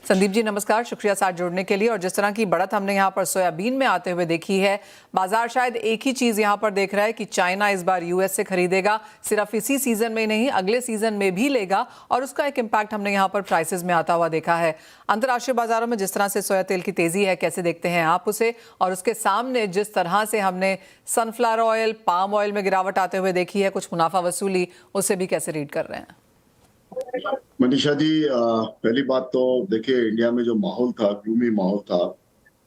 संदीप जी नमस्कार, शुक्रिया साथ जुड़ने के लिए। और जिस तरह की बढ़त हमने यहाँ पर सोयाबीन में आते हुए देखी है, बाजार शायद एक ही चीज यहाँ पर देख रहा है कि चाइना इस बार यूएस से खरीदेगा, सिर्फ इसी सीजन में नहीं अगले सीजन में भी लेगा, और उसका एक इम्पैक्ट हमने यहाँ पर प्राइसेस में आता हुआ देखा है। अंतर्राष्ट्रीय बाजारों में जिस तरह से सोया तेल की तेजी है, कैसे देखते हैं आप उसे? और उसके सामने जिस तरह से हमने सनफ्लावर ऑयल, पाम ऑयल में गिरावट आते हुए देखी है, कुछ मुनाफा वसूली, उसे भी कैसे रीड कर रहे हैं? मनीषा जी, पहली बात तो देखिए, इंडिया में जो माहौल था, ग्लूमी माहौल था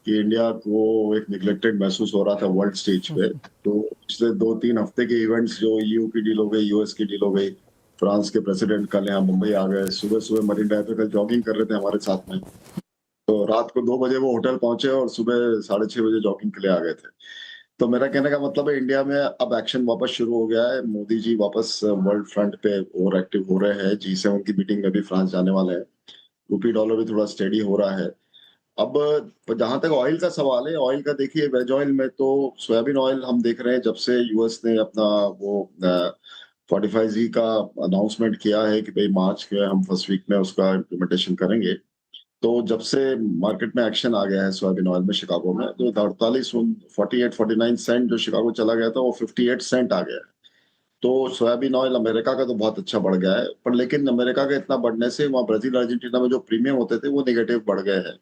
कि इंडिया को एक निगलेक्टेड महसूस हो रहा था वर्ल्ड स्टेज पे। तो पिछले 2-3 हफ्ते के इवेंट्स, जो ईयू की डील हो गई, यूएस की डील हो गई, फ्रांस के प्रेसिडेंट कल यहाँ मुंबई आ गए, सुबह सुबह मरीन ड्राइव पे कल जॉगिंग कर रहे थे हमारे साथ में। तो रात को 2 बजे वो होटल पहुंचे और सुबह 6:30 बजे जॉगिंग के लिए आ गए थे। तो मेरा कहने का मतलब है, इंडिया में अब एक्शन वापस शुरू हो गया है। मोदी जी वापस वर्ल्ड फ्रंट पे और एक्टिव हो रहे हैं। G7 की मीटिंग में भी फ्रांस जाने वाले हैं। रूपी डॉलर भी थोड़ा स्टेडी हो रहा है। अब जहां तक ऑयल का सवाल है, ऑयल का देखिए, वेज ऑयल में तो सोयाबीन ऑयल हम देख रहे हैं, जब से यूएस ने अपना वो 45Z का अनाउंसमेंट किया है कि भाई मार्च के हम फर्स्ट वीक में उसका इम्प्लीमेंटेशन करेंगे। तो जब से मार्केट में एक्शन आ गया है सोयाबीन ऑयल में शिकागो में, तो 48-49 सेंट जो शिकागो चला गया था, वो 58 सेंट आ गया है। तो सोयाबीन ऑयल अमेरिका का तो बहुत अच्छा बढ़ गया है, पर लेकिन अमेरिका का इतना बढ़ने से वहाँ ब्राजील अर्जेंटीना में जो प्रीमियम होते थे वो नेगेटिव बढ़ गए हैं।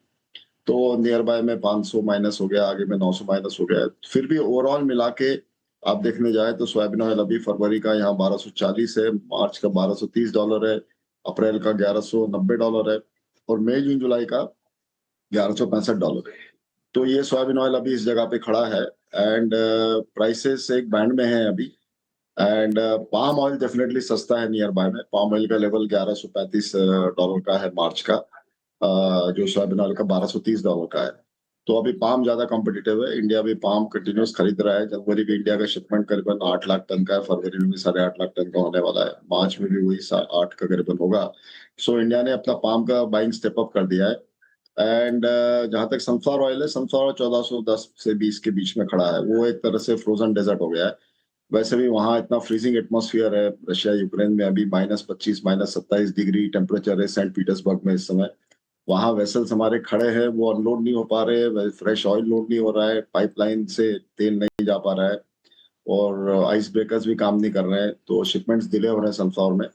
तो नियर बाय में 500 माइनस हो गया, आगे में 900 माइनस हो गया है। फिर भी ओवरऑल मिला के आप देखने जाए तो सोयाबीन ऑयल अभी फरवरी का यहाँ 1240 है, मार्च का $1230 है, अप्रैल का $1190 है, और मई जून जुलाई का $1165 है। तो ये सोयाबीन ऑयल अभी इस जगह पे खड़ा है, एंड प्राइसेस एक बैंड में है अभी। एंड पाम ऑयल डेफिनेटली सस्ता है नियर बाय में। पाम ऑयल का लेवल $1135 का है मार्च का, जो सोयाबीन ऑयल का $1230 का है। तो अभी पाम ज्यादा कॉम्पिटिटिव है। इंडिया भी पाम कंटिन्यूस खरीद रहा है। जनवरी में इंडिया का शिपमेंट करीबन 8 लाख टन का है, फरवरी में भी 8.5 लाख टन का होने वाला है, मार्च में भी वही 8 का करीबन होगा। सो इंडिया ने अपना पाम का बाइंग स्टेप अप कर दिया है। एंड जहां तक सनफ्लावर ऑयल है, सनफ्लावर 1410 से 20 के बीच में खड़ा है। वो एक तरह से फ्रोजन डेजर्ट हो गया है। वैसे भी वहां इतना फ्रीजिंग एटमॉस्फेयर है, रशिया यूक्रेन में अभी -25 -27 डिग्री टेम्परेचर है सेंट पीटर्सबर्ग में इस समय। वहां वेसल्स हमारे खड़े हैं, वो अनलोड नहीं हो पा रहे हैं, फ्रेश ऑयल लोड नहीं हो रहा है, पाइपलाइन से तेल नहीं जा पा रहा है, और आइस ब्रेकर्स भी काम नहीं कर रहे हैं, तो शिपमेंट्स डिले हो रहे हैं सनफ्लावर में।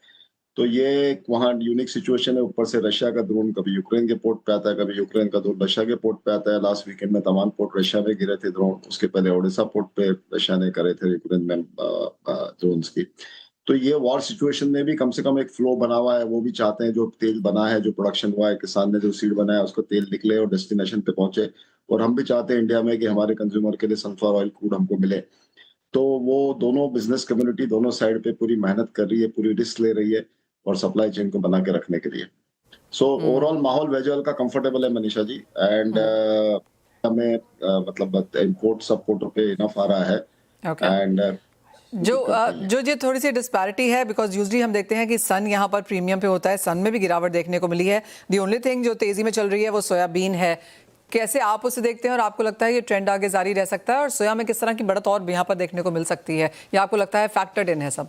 तो ये एक वहाँ यूनिक सिचुएशन है। ऊपर से रशिया का ड्रोन कभी यूक्रेन के पोर्ट पे आता है, कभी यूक्रेन का ड्रोन रशिया के पोर्ट पे आता है। लास्ट वीकेंड में तमाम पोर्ट रशिया में गिरे थे ड्रोन, उसके पहले ओडिशा पोर्ट पे रशिया ने करे थे यूक्रेन में ड्रोन्स की। तो ये वॉर सिचुएशन में भी कम से कम एक फ्लो बना हुआ है। वो भी चाहते हैं जो तेल बना है, जो प्रोडक्शन हुआ है, किसान ने जो सीड बनाया उसको तेल निकले और डेस्टिनेशन पे पहुंचे। और हम भी चाहते हैं इंडिया में कि हमारे कंज्यूमर के लिए सनफ्लावर ऑयल क्रूड हमको मिले। तो वो दोनों बिजनेस कम्युनिटी दोनों साइड पे पूरी मेहनत कर रही है, पूरी रिस्क ले रही है और सप्लाई चेन को बना के रखने के लिए। सो ओवरऑल माहौल वेज ऑयल का कंफर्टेबल है मनीषा जी। एंड हमें मतलब इम्पोर्ट सपोर्ट पे इनफ आ रहा है। ओके। एंड जो ये थोड़ी सी डिस्पैरिटी है, बिकॉज यूजली हम देखते हैं कि सन यहाँ पर प्रीमियम पे होता है, सन में भी गिरावट देखने को मिली है। दी ओनली थिंग जो तेजी में चल रही है वो सोयाबीन है। कैसे आप उसे देखते हैं, और आपको लगता है ये ट्रेंड आगे जारी रह सकता है, और सोया में किस तरह की बढ़त और यहाँ पर देखने को मिल सकती है, या आपको लगता है फैक्टर्ड इन है सब?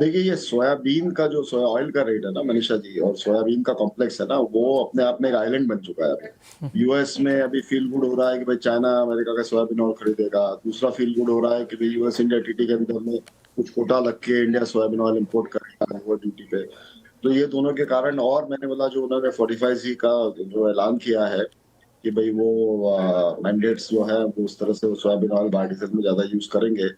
देखिए, ये सोयाबीन का जो सोया ऑयल का रेट है ना मनीषा जी, और सोयाबीन का कॉम्प्लेक्स है ना, वो अपने आप में एक आइलैंड बन चुका है अभी। यूएस में अभी फील गुड हो रहा है कि भाई चाइना अमेरिका का सोयाबीन ऑयल खरीदेगा। दूसरा फील गुड हो रहा है कि भाई यूएस इंडिया टीटी के अंदर में कुछ कोटा लग के इंडिया सोयाबीन ऑयल इम्पोर्ट करेगा वो ड्यूटी पे। तो ये दोनों के कारण, और मैंने बोला जो उन्होंने 45Z का जो ऐलान किया है कि भाई वो मैंडेट्स जो है वो उस तरह से सोयाबीन ऑयल बायोडीजल में ज्यादा यूज करेंगे।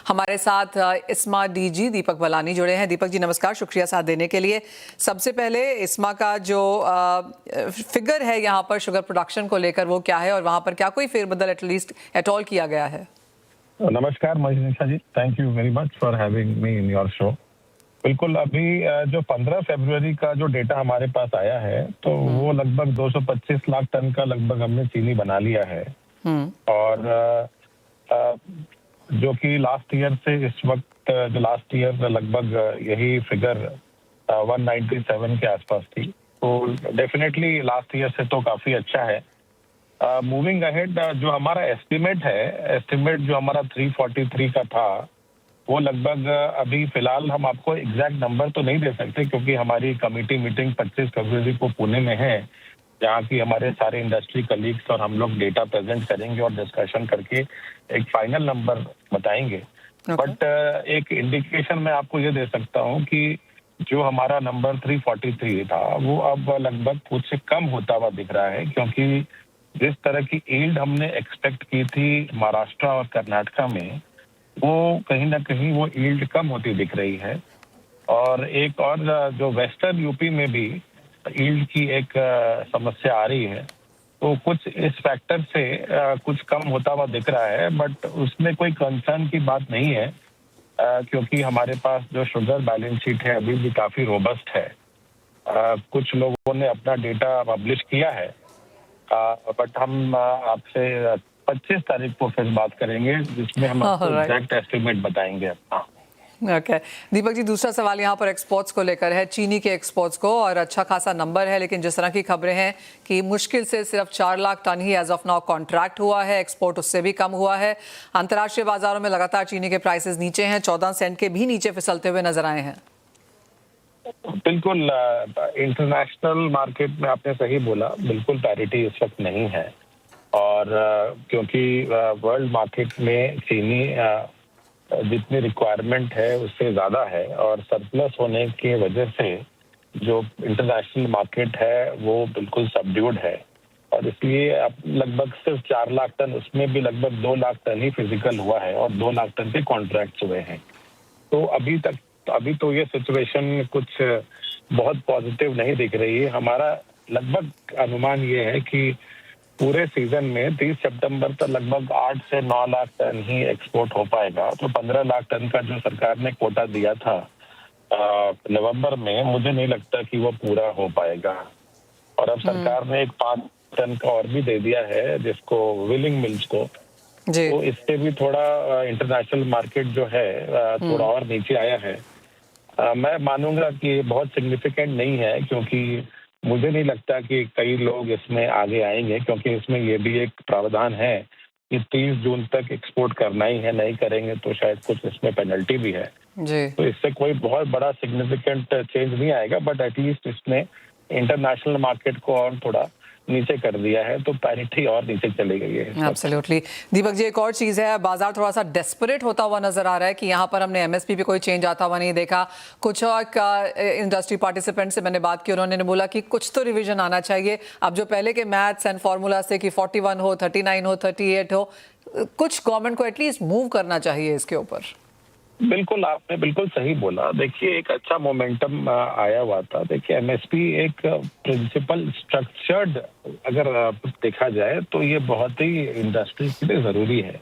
हमारे साथ इस्मा डीजी दीपक बलानी जुड़े हैं। दीपक जी नमस्कार, शुक्रिया साथ देने के लिए। सबसे पहले इस्मा का जो फिगर है यहाँ पर शुगर प्रोडक्शन को लेकर, वो क्या है, और वहाँ पर क्या कोई फेरबदल एटलीस्ट एट ऑल किया गया है? नमस्कार Manisha ji, thank you very much for having me in your show. बिल्कुल, अभी जो 15 फरवरी का जो डेटा हमारे पास आया है, तो वो लगभग 225 लाख टन का लगभग हमने चीनी बना लिया है। और जो कि लास्ट ईयर से इस वक्त, जो लास्ट ईयर लगभग यही फिगर 197 के आसपास थी। तो डेफिनेटली लास्ट ईयर से तो काफी अच्छा है। मूविंग अहेड, जो हमारा एस्टिमेट जो हमारा 343 का था, वो लगभग अभी फिलहाल हम आपको एग्जैक्ट नंबर तो नहीं दे सकते, क्योंकि हमारी कमेटी मीटिंग 25 फरवरी को पुणे में है, जहाँ की हमारे सारे इंडस्ट्री कलीग्स और हम लोग डेटा प्रेजेंट करेंगे और डिस्कशन करके एक फाइनल नंबर बताएंगे। बट एक इंडिकेशन मैं आपको ये दे सकता हूँ कि जो हमारा नंबर 343 था वो अब लगभग कुछ कम होता हुआ दिख रहा है, क्योंकि जिस तरह की यील्ड हमने एक्सपेक्ट की थी महाराष्ट्र और कर्नाटका में, वो कहीं ना कहीं वो यील्ड कम होती दिख रही है। और एक और जो वेस्टर्न यूपी में भी यील्ड की एक समस्या आ रही है, तो कुछ इस फैक्टर से कुछ कम होता हुआ दिख रहा है। बट उसमें कोई कंसर्न की बात नहीं है, क्योंकि हमारे पास जो शुगर बैलेंस शीट है अभी भी काफी रोबस्ट है। कुछ लोगों ने अपना डेटा पब्लिश किया है, बट हम आपसे 25 तारीख को फिर बात करेंगे, जिसमें हम आपको एग्जैक्ट एस्टिमेट बताएंगे अपना। ओके दीपक जी, दूसरा सवाल यहाँ पर एक्सपोर्ट्स को लेकर है, चीनी के एक्सपोर्ट्स को, और अच्छा खासा नंबर है, लेकिन जिस तरह की खबरें हैं कि मुश्किल से सिर्फ 4 लाख टन ही एज ऑफ नाउ कॉन्ट्रैक्ट हुआ है, एक्सपोर्ट उससे भी कम हुआ है। अंतर्राष्ट्रीय बाजारों में लगातार चीनी के प्राइसेस नीचे हैं, 14 सेंट के भी नीचे फिसलते हुए नजर आए हैं। बिल्कुल, इंटरनेशनल मार्केट में आपने सही बोला, बिल्कुल पैरिटी इस वक्त नहीं है। और क्योंकि वर्ल्ड मार्केट में चीनी जितनी रिक्वायरमेंट है उससे ज्यादा है, और सरप्लस होने की वजह से जो इंटरनेशनल मार्केट है वो बिल्कुल सबड्यूड है। और इसलिए अब लगभग सिर्फ 4 लाख टन, उसमें भी लगभग 2 लाख टन ही फिजिकल हुआ है और 2 लाख टन के कॉन्ट्रैक्ट हुए हैं। तो अभी तो ये सिचुएशन कुछ बहुत पॉजिटिव नहीं दिख रही है। हमारा लगभग अनुमान ये है कि पूरे सीजन में 30 सितंबर तक लगभग 8 से 9 लाख टन ही एक्सपोर्ट हो पाएगा। तो 15 लाख टन का जो सरकार ने कोटा दिया था नवंबर में, मुझे नहीं लगता कि वो पूरा हो पाएगा। और अब सरकार ने एक 5 टन का और भी दे दिया है, जिसको विलिंग मिल्स को, तो इससे भी थोड़ा इंटरनेशनल मार्केट जो है थोड़ा और नीचे आया है। मैं मानूंगा कि बहुत सिग्निफिकेंट नहीं है, क्योंकि मुझे नहीं लगता कि कई लोग इसमें आगे आएंगे, क्योंकि इसमें ये भी एक प्रावधान है कि 30 जून तक एक्सपोर्ट करना ही है, नहीं करेंगे तो शायद कुछ इसमें पेनल्टी भी है जी। तो इससे कोई बहुत बड़ा सिग्निफिकेंट चेंज नहीं आएगा, बट एटलीस्ट इसने इंटरनेशनल मार्केट को और थोड़ा नीचे कर दिया है, तो पैरिटी और नीचे चली गई है। एब्सोल्युटली। दीपक जी, एक और चीज़ है, बाजार थोड़ा सा डेस्परेट होता हुआ नजर आ रहा है कि यहाँ पर हमने एमएसपी पे कोई चेंज आता हुआ नहीं देखा। कुछ और इंडस्ट्री पार्टिसिपेंट से मैंने बात की, उन्होंने बोला कि कुछ तो रिवीजन आना चाहिए। अब जो पहले के मैथ्स एंड फॉर्मूलाज थे कि 41 हो, 39 हो, 38 हो, कुछ गवर्नमेंट को एटलीस्ट मूव करना चाहिए इसके ऊपर। बिल्कुल, आपने बिल्कुल सही बोला। देखिए, एक अच्छा मोमेंटम आया हुआ था। देखिए, एमएसपी एक प्रिंसिपल स्ट्रक्चर्ड अगर देखा जाए तो ये बहुत ही इंडस्ट्री के लिए जरूरी है।